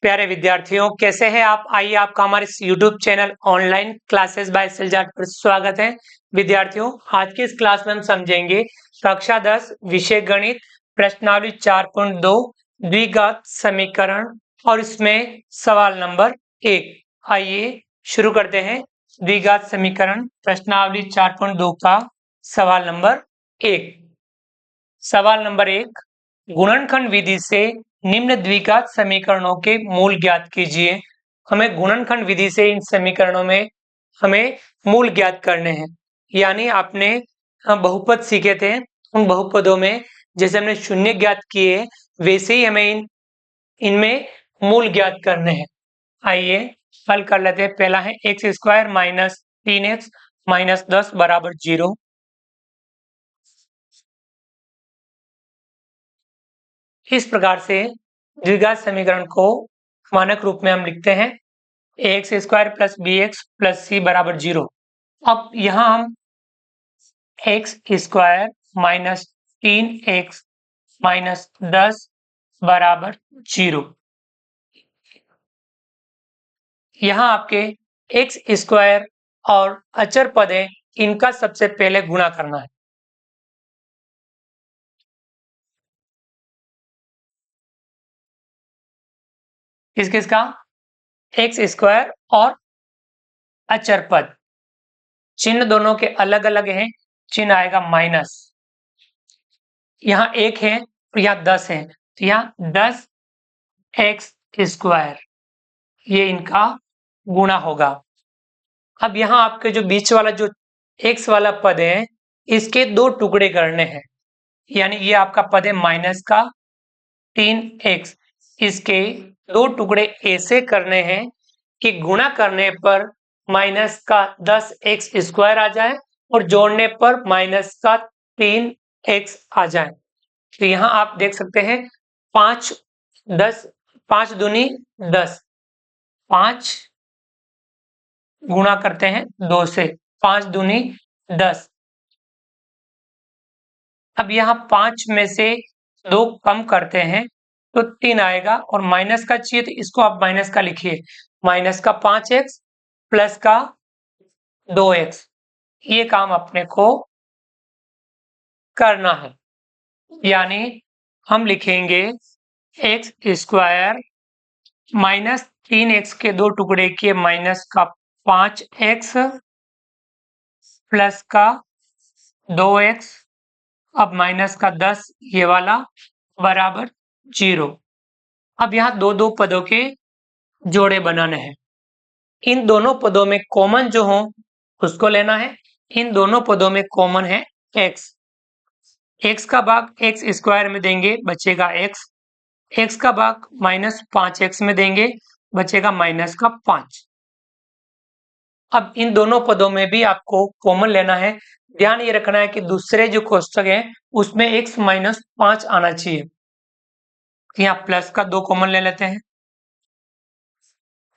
प्यारे विद्यार्थियों, कैसे हैं आप? आइए आपका हमारे इस YouTube channel online classes by सेलजाट पर स्वागत है। विद्यार्थियों, आज की इस क्लास में हम समझेंगे कक्षा 10 विषय गणित प्रश्नावली 4.2 द्विघात समीकरण और इसमें सवाल नंबर 1। आइए शुरू करते हैं। द्विघात समीकरण प्रश्नावली 4.2 का सवाल नंबर 1। सवाल नंबर 1, गुणनखंड विधि से निम्न द्विघात समीकरणों के मूल ज्ञात कीजिए। हमें गुणनखंड विधि से इन समीकरणों में हमें मूल ज्ञात करने हैं। यानी आपने बहुपद सीखे थे, उन बहुपदों में जैसे हमने शून्य ज्ञात किए वैसे ही हमें इनमें मूल ज्ञात करने हैं। आइए हल कर लेते हैं। पहला है x square minus 3x minus 10 बराबर 0। इस प्रकार से द्विघात समीकरण को मानक रूप में हम लिखते हैं X square plus B X plus C बराबर 0। अब यहाँ हम x square minus 3x minus 10 बराबर 0। यहाँ आपके एक्स स्क्वायर और अचर पद है, इनका सबसे पहले गुणा करना है। किसका? एक्स स्क्वायर और अचर पद। चिन्ह दोनों के अलग अलग हैं, चिन्ह आएगा माइनस। यहाँ 1 है और यहाँ 10 है, तो यहाँ 10 एक्स स्क्वायर, ये इनका गुणा होगा। अब यहाँ आपके जो बीच वाला जो एक्स वाला पद है, इसके 2 टुकड़े करने हैं। यानी ये आपका पद है माइनस का 3x, इसके 2 टुकड़े ऐसे करने हैं कि गुणा करने पर माइनस का 10x स्क्वायर आ जाए और जोड़ने पर माइनस का 3x आ जाए। तो यहाँ आप देख सकते हैं 5 दूनी 10, 5 गुणा करते हैं 2 से, 5 दूनी 10। अब यहाँ 5 में से 2 कम करते हैं तो 3 आएगा और माइनस का चाहिए तो इसको आप माइनस का लिखिए, माइनस का 5x प्लस का 2x। ये काम अपने को करना है। यानी हम लिखेंगे एक्स स्क्वायर माइनस 3x के 2 टुकड़े किए माइनस का 5x प्लस का 2x, अब माइनस का 10 ये वाला बराबर 0। अब यहाँ दो पदों के जोड़े बनाने हैं। इन दोनों पदों में कॉमन जो हो उसको लेना है। इन दोनों पदों में कॉमन है x का भाग एक्स स्क्वायर में देंगे बचेगा x का भाग माइनस 5x में देंगे बचेगा माइनस का 5। अब इन दोनों पदों में भी आपको कॉमन लेना है। ध्यान ये रखना है कि दूसरे जो कोष्ठक है उसमें x माइनस 5 आना चाहिए। यहाँ प्लस का 2 कॉमन ले लेते हैं,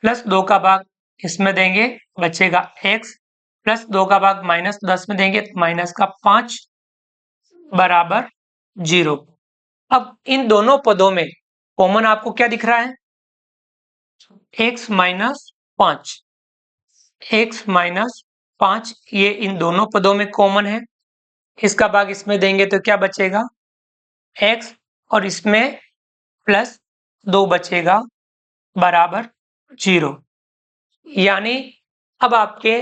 प्लस 2 का भाग इसमें देंगे बचेगा x, प्लस 2 का भाग माइनस 10 में देंगे माइनस का 5 बराबर 0। अब इन दोनों पदों में कॉमन आपको क्या दिख रहा है? x माइनस 5, x माइनस 5, ये इन दोनों पदों में कॉमन है। इसका भाग इसमें देंगे तो क्या बचेगा? x और इसमें प्लस 2 बचेगा बराबर 0। यानी अब आपके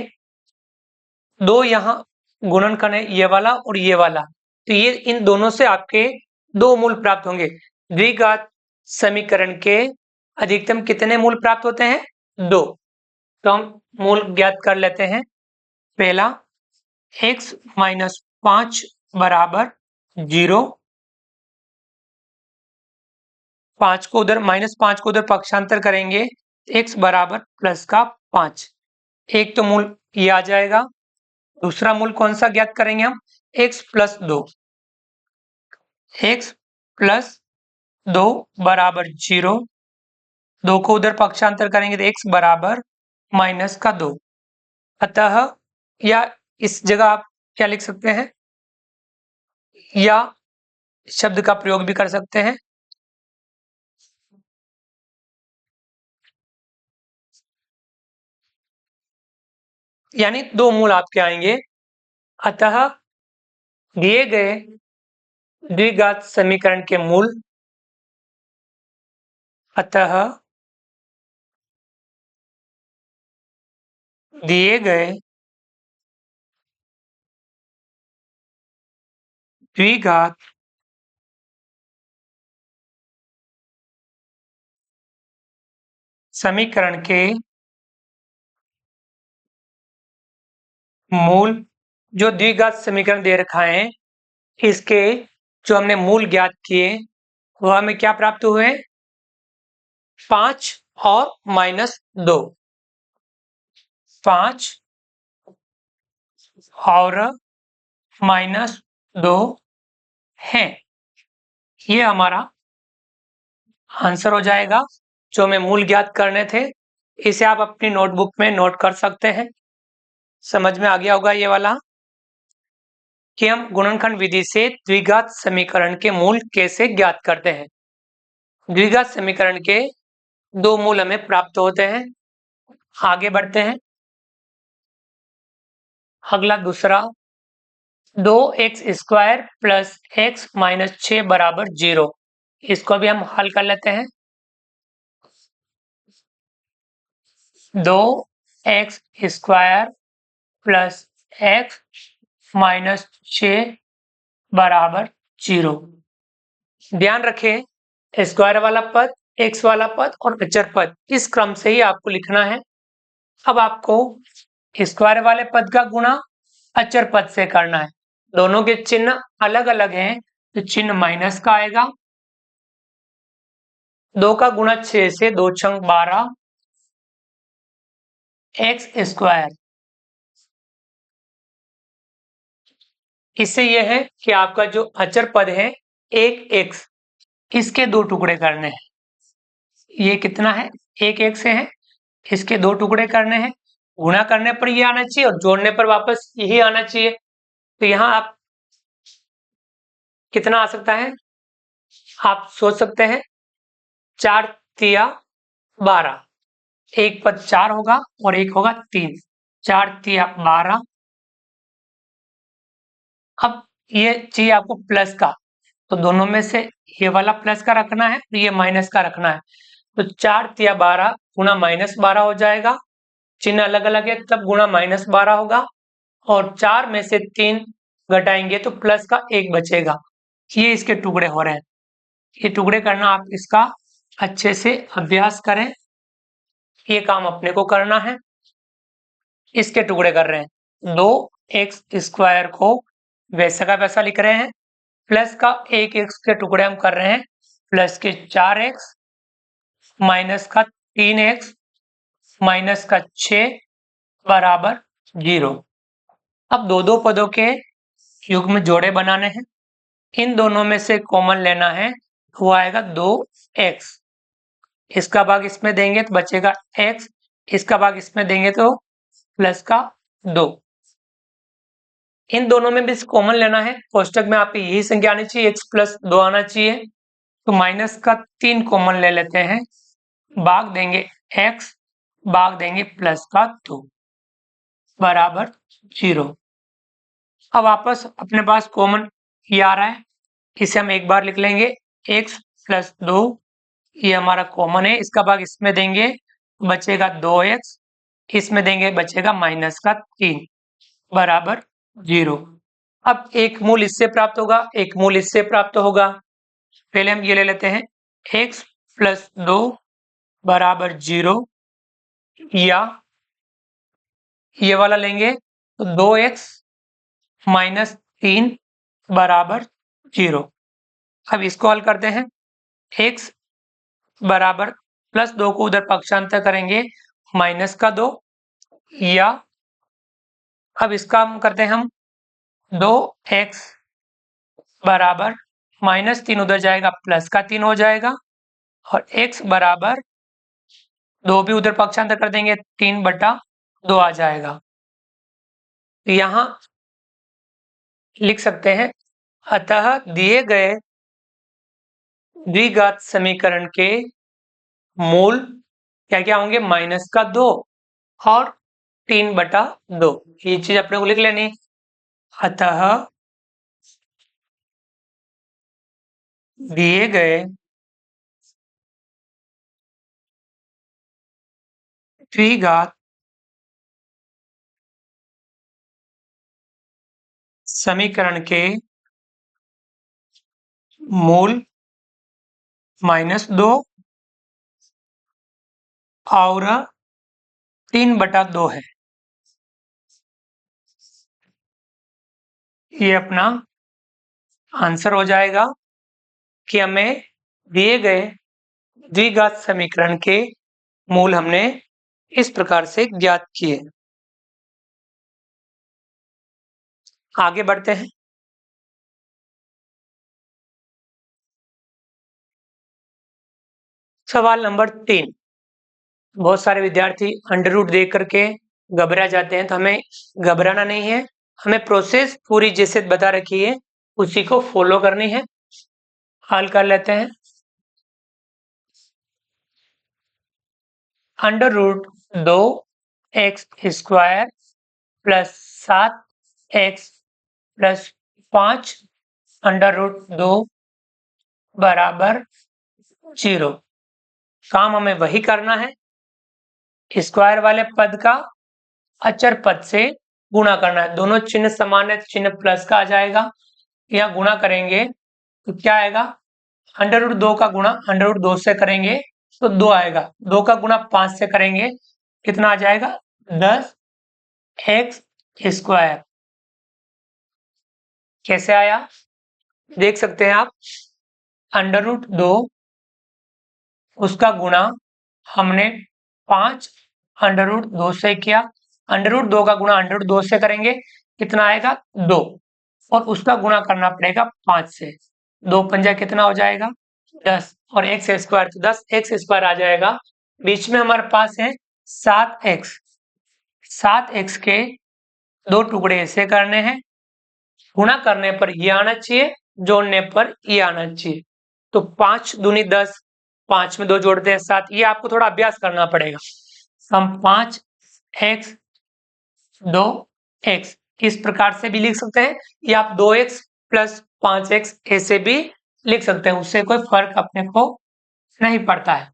2 यहाँ गुणनखंड है, ये वाला और ये वाला, तो ये इन दोनों से आपके 2 मूल प्राप्त होंगे। द्विघात समीकरण के अधिकतम कितने मूल प्राप्त होते हैं? 2। तो हम मूल ज्ञात कर लेते हैं। पहला x माइनस 5 बराबर 0, 5 को उधर माइनस 5 को उधर पक्षांतर करेंगे x बराबर प्लस का 5। एक तो मूल ये आ जाएगा। दूसरा मूल कौन सा ज्ञात करेंगे हम? x प्लस 2, x प्लस 2 बराबर 0, 2 को उधर पक्षांतर करेंगे तो x बराबर माइनस का 2। अतः या इस जगह आप क्या लिख सकते हैं, या शब्द का प्रयोग भी कर सकते हैं, यानी दो मूल आपके आएंगे। अतः दिए गए द्विघात समीकरण के मूल दिए गए द्विघात समीकरण के मूल, जो द्विघात समीकरण दे रखा है इसके जो हमने मूल ज्ञात किए वह हमें क्या प्राप्त हुए? 5 और -2। 5 और -2 है। ये हमारा आंसर हो जाएगा जो हमें मूल ज्ञात करने थे। इसे आप अपनी नोटबुक में नोट कर सकते हैं। समझ में आ गया होगा ये वाला कि हम गुणनखंड विधि से द्विघात समीकरण के मूल कैसे ज्ञात करते हैं। द्विघात समीकरण के दो मूल हमें प्राप्त होते हैं। आगे बढ़ते हैं। अगला दूसरा, 2x² प्लस x माइनस 6 बराबर 0। इसको भी हम हल कर लेते हैं। 2x² प्लस x माइनस 6 बराबर 0। ध्यान रखें स्क्वायर वाला पद, x वाला पद और अचर पद इस क्रम से ही आपको लिखना है। अब आपको स्क्वायर वाले पद का गुणा अचर पद से करना है। दोनों के चिन्ह अलग अलग हैं तो चिन्ह माइनस का आएगा। 2 का गुणा 6 से 2 छंग 12 x²। इससे यह है कि आपका जो अचर पद है 1x, इसके दो टुकड़े करने हैं। ये कितना है? 1x से है, इसके दो टुकड़े करने हैं। गुणा करने पर ये आना चाहिए और जोड़ने पर वापस यही आना चाहिए। तो यहाँ आप कितना आ सकता है आप सोच सकते हैं। 4 तिया 12, एक पद 4 होगा और एक होगा 3। 4 तिया 12। अब ये चाहिए आपको प्लस का, तो दोनों में से ये वाला प्लस का रखना है और ये माइनस का रखना है। तो 4 तिया 12 गुणा -12 हो जाएगा। चिन्ह अलग अलग है तब गुणा -12 होगा और 4 में से 3 घटाएंगे तो प्लस का 1 बचेगा। ये इसके टुकड़े हो रहे हैं। ये टुकड़े करना आप इसका अच्छे से अभ्यास करें। ये काम अपने को करना है। इसके टुकड़े कर रहे हैं। 2x² को वैसा का वैसा लिख रहे हैं। प्लस का 1x के टुकड़े हम कर रहे हैं। प्लस के 4x माइनस का 3x माइनस का 6 बराबर 0। अब दो पदों के युग्म जोड़े बनाने हैं। इन दोनों में से कॉमन लेना है, वो आएगा 2x। इसका भाग इसमें देंगे तो बचेगा x, इसका भाग इसमें देंगे तो प्लस का 2। इन दोनों में भी कॉमन लेना है। कोष्टक में आपकी यही संख्या आनी चाहिए, x प्लस 2 आना चाहिए। तो माइनस का 3 कॉमन ले लेते हैं, भाग देंगे x, भाग देंगे प्लस का 2 बराबर 0। अब वापस अपने पास कॉमन ये आ रहा है, इसे हम एक बार लिख लेंगे। x प्लस 2 ये हमारा कॉमन है, इसका भाग इसमें देंगे बचेगा 2x, इसमें देंगे बचेगा माइनस का 3 बराबर 0। अब एक मूल इससे प्राप्त होगा, एक मूल इससे प्राप्त होगा। पहले हम ये ले लेते हैं, x प्लस 2 बराबर 0, या ये वाला लेंगे तो 2x माइनस 3 बराबर 0। अब इसको हल करते हैं। x बराबर प्लस 2 को उधर पक्षांतर करेंगे माइनस का 2, या अब इसका हम करते हैं हम 2x बराबर -3 उधर जाएगा प्लस का 3 हो जाएगा और x बराबर 2 भी उधर पक्षांतर कर देंगे 3/2 आ जाएगा। तो यहां लिख सकते हैं, अतः दिए गए द्विघात समीकरण के मूल क्या क्या होंगे? -2 और 3/2। ये चीज अपने को लिख लेनी। अतः दिए गए द्विघात समीकरण के मूल -2 और 3/2 है। ये अपना आंसर हो जाएगा कि हमें दिए गए द्विघात समीकरण के मूल हमने इस प्रकार से ज्ञात किए। आगे बढ़ते हैं। सवाल नंबर 3। बहुत सारे विद्यार्थी अंडर रूट देख करके घबरा जाते हैं, तो हमें घबराना नहीं है। हमें प्रोसेस पूरी जैसे बता रखी है उसी को फॉलो करनी है। हल कर लेते हैं। Under root 2x² plus 7x plus 5 under root 2 बराबर 0। काम हमें वही करना है, स्क्वायर वाले पद का अचर पद से गुणा करना है। दोनों चिन्ह समान है, चिन्ह प्लस का आ जाएगा। यहाँ गुणा करेंगे तो क्या आएगा, अंडर रूट 2 का गुणा अंडर रूट 2 से करेंगे तो 2 आएगा। 2 का गुणा 5 से करेंगे कितना आ जाएगा, 10x²। कैसे आया देख सकते हैं आप। अंडर रूट 2 उसका गुणा हमने 5 अंडर रूट 2 से किया। अंडर रूट 2 का गुणा अंडर रूट 2 से करेंगे कितना आएगा, 2, और उसका गुणा करना पड़ेगा 5 से। 2 पंजा कितना हो जाएगा, 10, और x² तो 10x² आ जाएगा। बीच में हमारे पास है 7x। 7x के 2 टुकड़े ऐसे करने हैं, गुणा करने पर ये आना चाहिए, जोड़ने पर ये आना चाहिए। तो 5 दूनी 10, 5 में 2 जोड़ते हैं 7। ये आपको थोड़ा अभ्यास करना पड़ेगा। हम 5x 2x इस प्रकार से भी लिख सकते हैं, या आप 2x प्लस 5x ऐसे भी लिख सकते हैं, उससे कोई फर्क अपने को नहीं पड़ता है।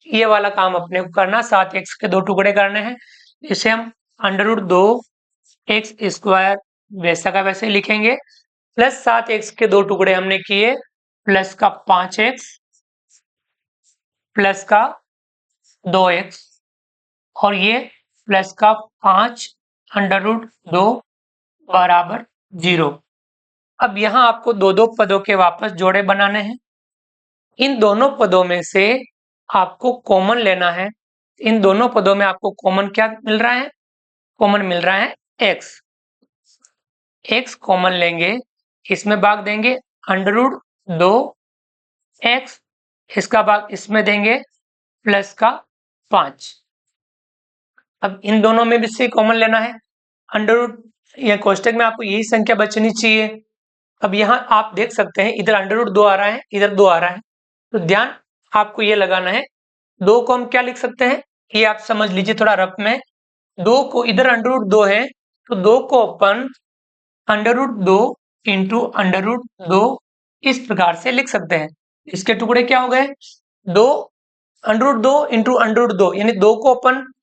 ये वाला काम अपने को करना, 7x के 2 टुकड़े करने हैं। इसे हम अंडर रूट 2x² वैसा का वैसे लिखेंगे, प्लस 7x के 2 टुकड़े हमने किए, प्लस का 5x प्लस का 2x, और ये प्लस का 5 अंडर रूट 2 बराबर 0। अब यहां आपको दो दो पदों के वापस जोड़े बनाने हैं। इन दोनों पदों में से आपको कॉमन लेना है। इन दोनों पदों में आपको कॉमन क्या मिल रहा है, कॉमन मिल रहा है x। x कॉमन लेंगे, इसमें भाग देंगे अंडर रूट 2x, इसका भाग इसमें देंगे प्लस का 5। अब इन दोनों में भी से कॉमन लेना है। अंडर रूट या कोष्टक में आपको यही संख्या बचनी चाहिए। अब यहाँ आप देख सकते हैं इधर अंडर रूट 2 आ रहा है, इधर 2 आ रहा है, तो ध्यान आपको ये लगाना है। 2 को हम क्या लिख सकते हैं, ये आप समझ लीजिए थोड़ा रफ में। 2 को इधर अंडर रूट 2 है, तो 2 को अपन under root 2 into under root 2 इस प्रकार से लिख सकते हैं। इसके टुकड़े क्या हो गए, 2 under root 2 into under root 2, यानी 2 को अपन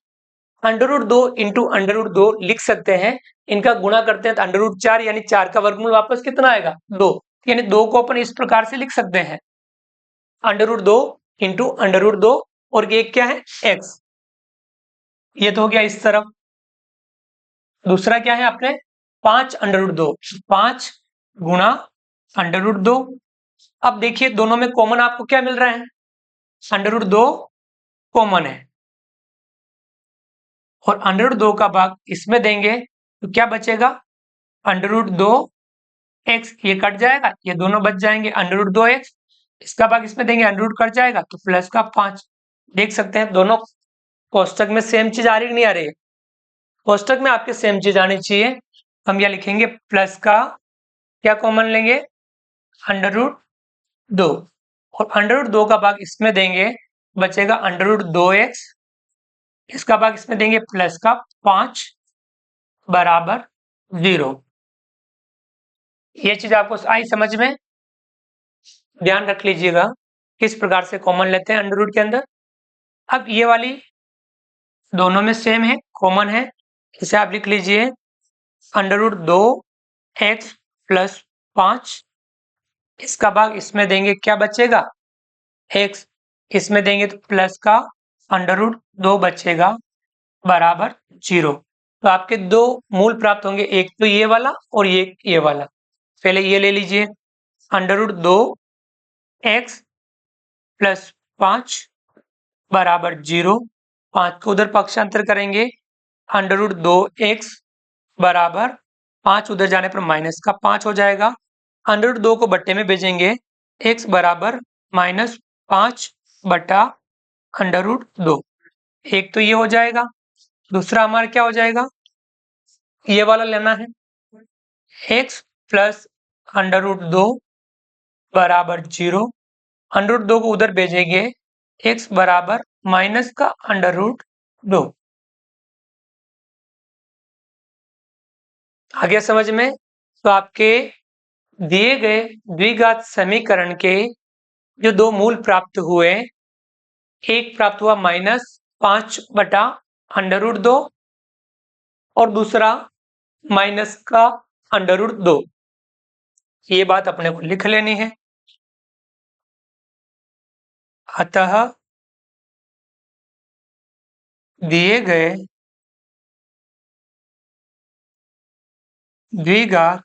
under root 2 into under root 2 लिख सकते हैं। इनका गुणा करते हैं तो अंडर रूट 4, यानी 4 का वर्गमूल वापस कितना आएगा, 2। यानी 2 को अपन इस प्रकार से लिख सकते हैं, under root 2 into under root 2, और ये क्या है, x। ये तो हो गया इस तरफ। दूसरा क्या है आपने, 5 अंडर रूट 2, 5 गुणा अंडर रूट 2। अब देखिए दोनों में कॉमन आपको क्या मिल रहा है, अंडर रूट 2 कॉमन है, और अंडर रूट 2 का भाग इसमें देंगे तो क्या बचेगा, अंडर रूट 2 x, ये कट जाएगा, ये दोनों बच जाएंगे, अंडर रूट 2x, इसका भाग इसमें देंगे, अंडर रूट कट जाएगा तो प्लस का 5। देख सकते हैं दोनों कोष्टक में सेम चीज आ रही कि नहीं आ रही है, कोष्टक में आपके सेम चीज आनी चाहिए। हम यह लिखेंगे प्लस का क्या कॉमन लेंगे, अंडर रूट 2, और अंडर रूट 2 का भाग इसमें देंगे, बचेगा अंडर रूट 2x इसका भाग इसमें देंगे प्लस का 5 बराबर 0। ये चीज आपको आई समझ में? ध्यान रख लीजिएगा किस प्रकार से कॉमन लेते हैं अंडर रूट के अंदर। अब ये वाली दोनों में सेम है, कॉमन है, इसे आप लिख लीजिए अंडर रूट 2x प्लस 5। इसका भाग इसमें देंगे, क्या बचेगा? x। इसमें देंगे तो प्लस का अंडर रूट 2 बचेगा बराबर 0। तो आपके दो मूल प्राप्त होंगे, एक तो ये वाला और ये वाला। पहले ये ले लीजिए, अंडर रूट 2x प्लस 5 बराबर 0। 5 को उधर पक्षांतर करेंगे, अंडर रूट 2x बराबर 5 उधर जाने पर माइनस का 5 हो जाएगा। अंडर रूट 2 को बट्टे में भेजेंगे, x बराबर -5 बटा अंडर रूट 2। एक तो ये हो जाएगा, दूसरा हमारा क्या हो जाएगा? ये वाला लेना है, x प्लस अंडर रूट 2 बराबर 0। अंडर रूट 2 को उधर भेजेंगे, x बराबर माइनस का अंडर रूट 2। आ गया समझ में? तो आपके दिए गए द्विघात समीकरण के जो दो मूल प्राप्त हुए, एक प्राप्त हुआ -5 बटा अंडर रूट 2 और दूसरा माइनस का अंडर रूट 2। ये बात अपने को लिख लेनी है। अतः दिए गए द्विघात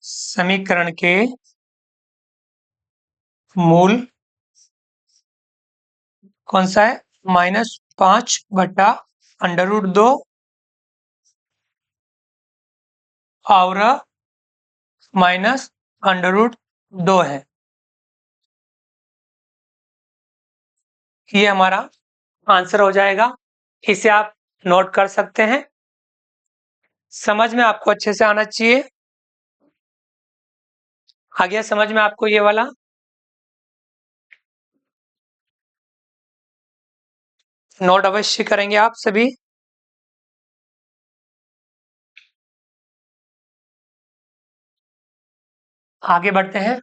समीकरण के मूल कौन सा है? -5 बटा अंडर रूट 2 और माइनस अंडर रूट 2 है। ये हमारा आंसर हो जाएगा। इसे आप नोट कर सकते हैं। समझ में आपको अच्छे से आना चाहिए। आ गया समझ में आपको ये वाला? नोट अवश्य करेंगे आप सभी। आगे बढ़ते हैं।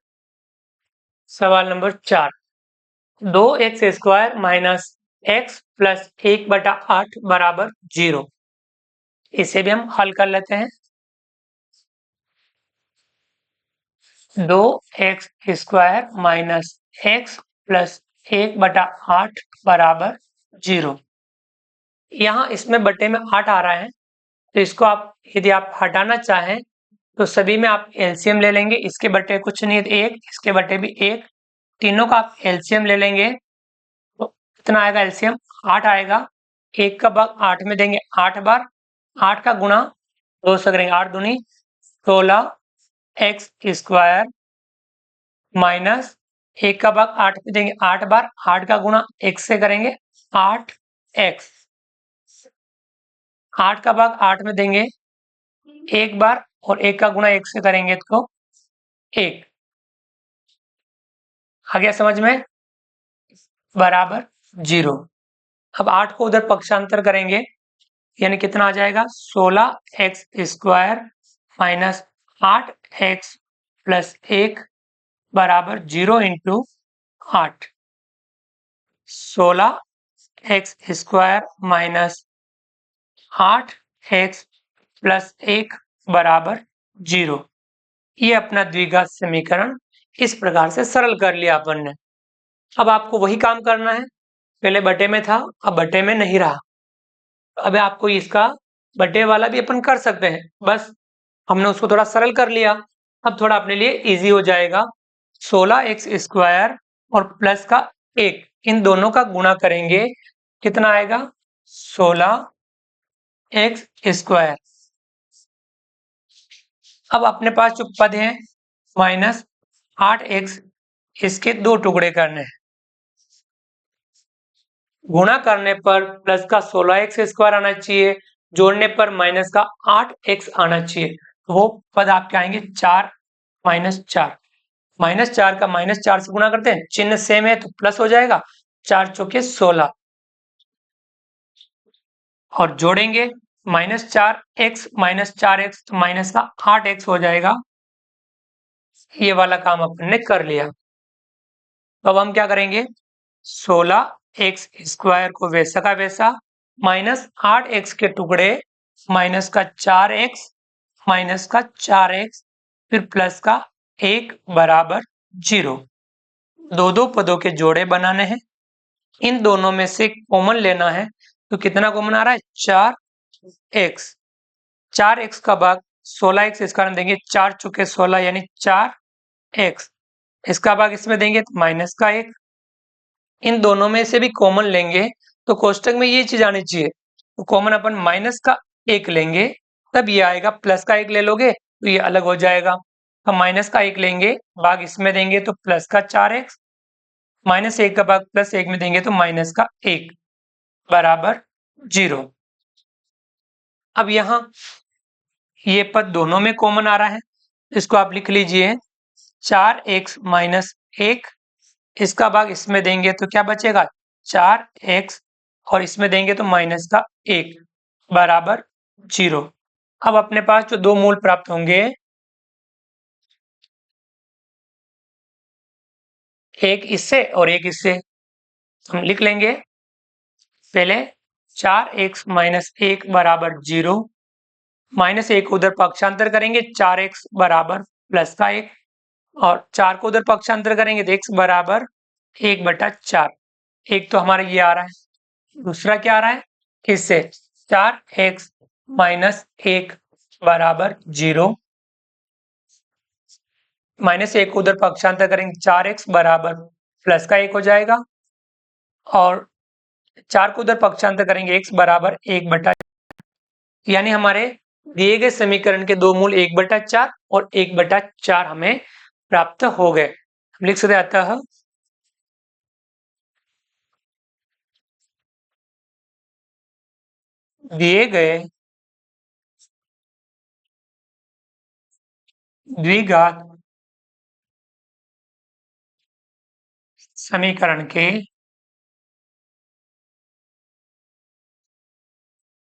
सवाल number 4। 2x² minus x plus 1/8 बराबर 0। इसे भी हम हल कर लेते हैं। 2x² माइनस x प्लस 1/8 बराबर 0। यहाँ इसमें बटे में 8 आ रहा है, तो इसको आप यदि आप हटाना चाहें तो सभी में आप एलसीएम ले लेंगे। इसके बटे कुछ नहीं है तो 1, इसके बटे भी 1, तीनों का आप एलसीएम ले लेंगे तो कितना आएगा? एलसीएम 8 आएगा। 1 का भाग 8 में देंगे 8 बार, 8 का गुणा 2 से करेंगे, 8 दूनी 16x² माइनस 1 का भाग 8 में देंगे 8 बार, 8 का गुणा 1 से करेंगे 8x। 8 का भाग 8 में देंगे 1 बार और 1 का गुणा 1 से करेंगे तो 1। आ गया समझ में? बराबर 0। अब 8 को उधर पक्षांतर करेंगे, यानी कितना आ जाएगा? 16x² माइनस 8x प्लस 1 बराबर 0 into 8। 16x² minus 8x plus 1 बराबर 0। ये अपना द्विघात समीकरण इस प्रकार से सरल कर लिया अपन ने। अब आपको वही काम करना है, पहले बटे में था, अब बटे में नहीं रहा। अब आपको इसका बटे वाला भी अपन कर सकते हैं, बस हमने उसको थोड़ा सरल कर लिया। अब थोड़ा अपने लिए इजी हो जाएगा। 16x² और प्लस का 1, इन दोनों का गुणा करेंगे, कितना आएगा? 16x²। अब अपने पास जो पद है माइनस 8x, इसके 2 टुकड़े करने हैं। गुणा करने पर प्लस का 16x² आना चाहिए, जोड़ने पर माइनस का 8x आना चाहिए। तो वो पद आपके आएंगे 4 - 4। -4 का -4 से गुणा करते हैं, चिन्ह सेम है तो प्लस हो जाएगा, 4 चौके 16 और जोड़ेंगे -4x -4x तो माइनस का 8x हो जाएगा। ये वाला काम अपन ने कर लिया। तो अब हम क्या करेंगे, 16x स्क्वायर को वैसा का वैसा -8x के टुकड़े माइनस का 4x माइनस का 4x फिर प्लस का 1 बराबर 0। दो पदों के जोड़े बनाने हैं, इन दोनों में से कॉमन लेना है। तो कितना कॉमन आ रहा है, 4x। 4x का भाग 16x इस कारण देंगे, 4 चौके 16 यानी 4x। इसका भाग इसमें देंगे तो माइनस का 1। इन दोनों में से भी कॉमन लेंगे तो कोष्टक में ये चीज आनी चाहिए, तो कॉमन अपन माइनस का 1 लेंगे तब ये आएगा, प्लस का 1 ले लोगे तो ये अलग हो जाएगा। हम माइनस का 1 लेंगे, भाग इसमें देंगे तो प्लस का 4x, -1 का भाग +1 में देंगे तो माइनस का 1 बराबर 0। अब यहाँ ये पद दोनों में कॉमन आ रहा है, इसको आप लिख लीजिए 4x - 1, इसका भाग इसमें देंगे तो क्या बचेगा 4x और इसमें देंगे तो माइनस का 1 बराबर 0। अब अपने पास जो दो मूल प्राप्त होंगे, एक इससे और एक इससे, हम लिख लेंगे पहले 4x - 1 बराबर 0, -1 को उधर पक्षांतर करेंगे 4x बराबर प्लस का 1 और 4 को उधर पक्षांतर करेंगे तो x बराबर 1/4। एक तो हमारा ये आ रहा है, दूसरा क्या आ रहा है, इससे 4x - 1 बराबर 0, -1 को उधर पक्षांतर करेंगे 4x बराबर प्लस का 1 हो जाएगा और 4 को उधर पक्षांतर करेंगे x बराबर 1/, यानी हमारे दिए गए समीकरण के दो मूल 1/4 और 1/4 हमें प्राप्त हो गए। हम लिख सकते, अतः दिए गए द्विघात समीकरण के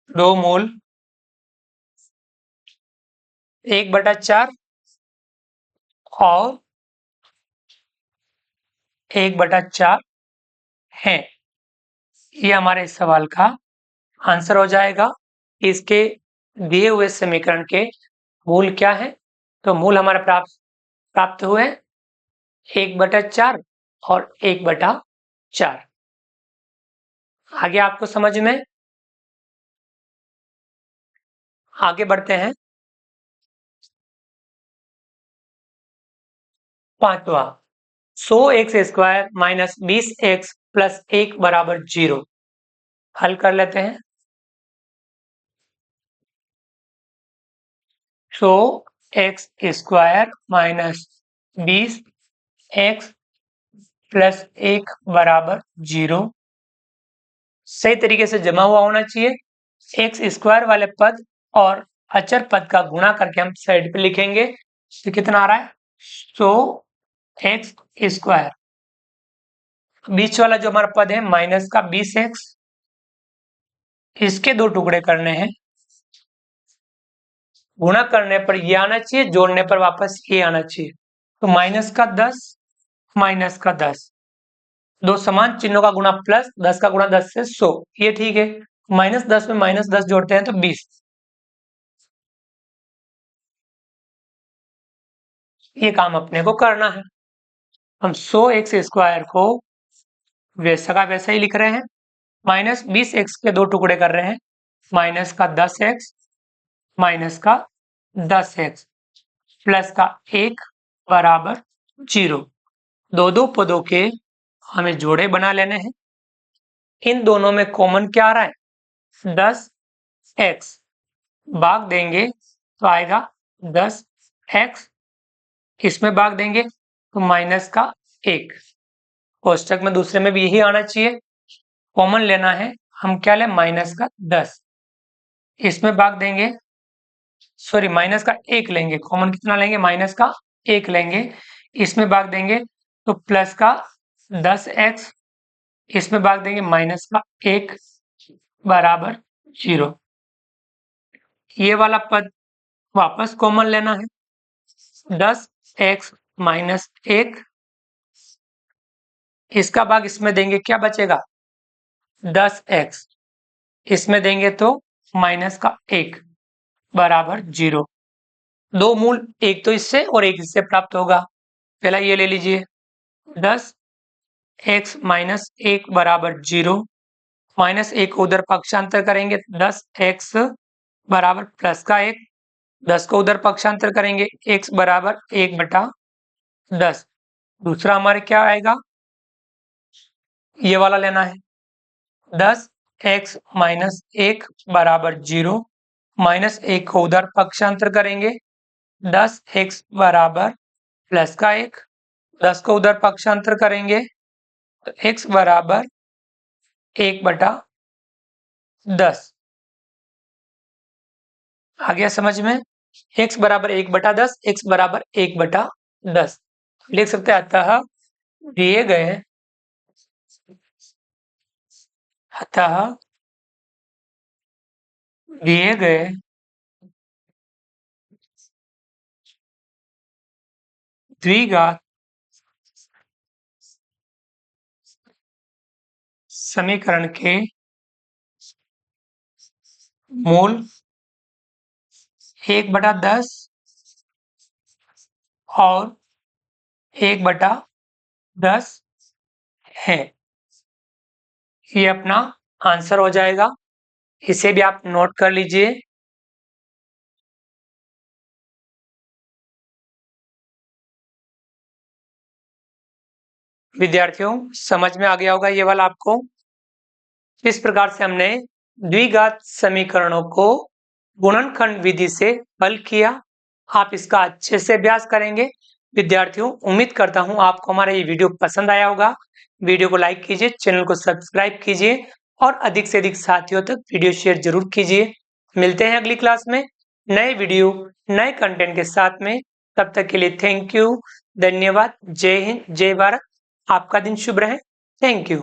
दो मूल 1/4 और 1/4 है। ये हमारे इस सवाल का आंसर हो जाएगा। इसके दिए हुए समीकरण के मूल क्या है, तो मूल हमारे प्राप्त हुए 1/4 और 1/4। आगे आपको समझ में, आगे बढ़ते हैं। पांचवा, 100x स्क्वायर -20x प्लस 1 बराबर 0। हल कर लेते हैं। 100x स्क्वायर -20x प्लस 1 बराबर 0 सही तरीके से जमा हुआ होना चाहिए। एक्स स्क्वायर वाले पद और अचर पद का गुणा करके हम साइड पे लिखेंगे तो कितना आ रहा है 100x स्क्वायर, बीच वाला जो हमारा पद है माइनस का 20x, इसके दो टुकड़े करने हैं, गुणा करने पर ये आना चाहिए, जोड़ने पर वापस ये आना चाहिए, तो माइनस का 10 दो समान चिन्हों का गुणा प्लस 10 का गुणा 10 से 100, ये ठीक है। -10 में -10 जोड़ते हैं तो 20, ये काम अपने को करना है। हम 100x स्क्वायर को वैसा का वैसा ही लिख रहे हैं, -20x के दो टुकड़े कर रहे हैं, माइनस का 10x माइनस का 10x प्लस का 1 बराबर 0। दो पदों के हमें जोड़े बना लेने हैं। इन दोनों में कॉमन क्या आ रहा है 10x, भाग देंगे तो आएगा 10x, इसमें भाग देंगे तो माइनस का 1, कोष्टक में दूसरे में भी यही आना चाहिए। कॉमन लेना है, हम क्या लें माइनस का 10, इसमें भाग देंगे, सॉरी माइनस का 1 लेंगे, कॉमन कितना लेंगे माइनस का 1 लेंगे, इसमें भाग देंगे तो प्लस का 10x, इसमें भाग देंगे माइनस का 1 बराबर 0। ये वाला पद वापस कॉमन लेना है, 10x माइनस 1, इसका भाग इसमें देंगे, क्या बचेगा 10x, इसमें देंगे तो माइनस का 1 बराबर 0। दो मूल, एक तो इससे और एक इससे प्राप्त होगा। पहला ये ले लीजिए, 10x माइनस 1 बराबर 0, माइनस 1 को उधर पक्षांतर करेंगे 10x बराबर प्लस का 1, 10 को उधर पक्षांतर करेंगे x बराबर 1/10। दूसरा हमारे क्या आएगा, ये वाला लेना है, 10x माइनस 1 बराबर 0, माइनस 1 को उधर पक्षांतर करेंगे 10x बराबर प्लस का 1, 10 को उधर पक्षांतर करेंगे तो x बराबर 1/10। आ गया समझ में, x बराबर 1/10, x बराबर 1/10 लिख सकते हैं। अतः दिए गए द्विघात समीकरण के मूल 1/10 और 1/10 है। ये अपना आंसर हो जाएगा, इसे भी आप नोट कर लीजिए। विद्यार्थियों समझ में आ गया होगा ये वाला आपको। इस प्रकार से हमने द्विघात समीकरणों को गुणनखंड विधि से हल किया। आप इसका अच्छे से अभ्यास करेंगे। विद्यार्थियों उम्मीद करता हूं आपको हमारा ये वीडियो पसंद आया होगा। वीडियो को लाइक कीजिए, चैनल को सब्सक्राइब कीजिए और अधिक से अधिक साथियों तक वीडियो शेयर जरूर कीजिए। मिलते हैं अगली क्लास में नए वीडियो नए कंटेंट के साथ में। तब तक के लिए थैंक यू, धन्यवाद, जय हिंद, जय भारत। आपका दिन शुभ रहे। Thank you.